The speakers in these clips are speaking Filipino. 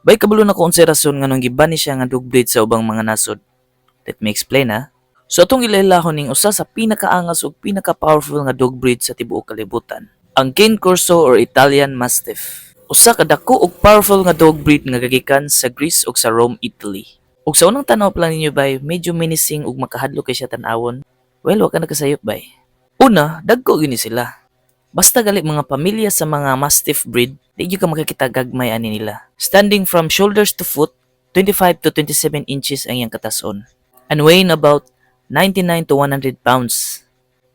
Bay kabalo na ko unsay rason nganong giban ni siya nga dog breed sa ubang mga nasod. Let me explain ha. So atong ilailahon ning usa sa pinakaangas ug pinaka-powerful nga dog breed sa tibuok kalibutan, ang Cane Corso or Italian Mastiff. Usa ka dako ug powerful nga dog breed nga gagikan sa Greece ug sa Rome, Italy. Ug sa unang tanaw pa lang ninyo bay, medyo menacing ug makahadlok kay siya tan-awon. Well, wa ka nagkasayop bay. Una, dagko gini sila. Basta gali mga pamilya sa mga Mastiff breed, di gyud ka makakita gagmay ani nila. Standing from shoulders to foot, 25 to 27 inches ang iyang katason. And weighing about 99 to 100 pounds.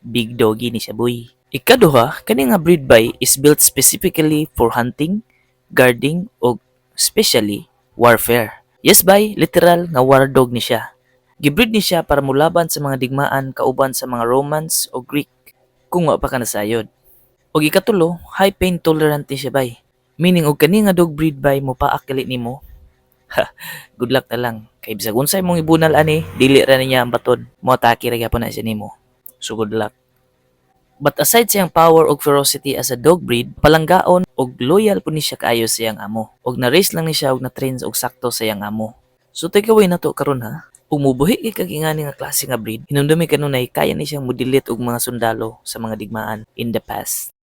Big doggy ni siya boy. Ikaduha, kani nga breed bay is built specifically for hunting, guarding, o especially warfare. Yes bay, literal nga war dog ni siya. Gibreed ni siya para mulaban sa mga digmaan kauban sa mga Romans o Greek kung wa pa ka nasayod. Og ikatulo, high pain tolerant ni siya bay. Meaning og kani nga dog breed bay mo paak dili nimo. Good luck na lang. Kay bisag unsay mong ibunal ani, dili ra niya ang baton. Mo atake ra gyapon na siya nimo. So good luck. But aside siyang power ug ferocity as a dog breed, palanggaon ug loyal po ni siya kaayo sa iyang amo. Og na-raise lang ni siya og na-train og sakto sa iyang amo. So takeaway na to karon ha. Kung mubuhi kay kagingani nga klase nga breed, hinumdumi kanunay kaya ni siyang mudilit og mga sundalo sa mga digmaan in the past.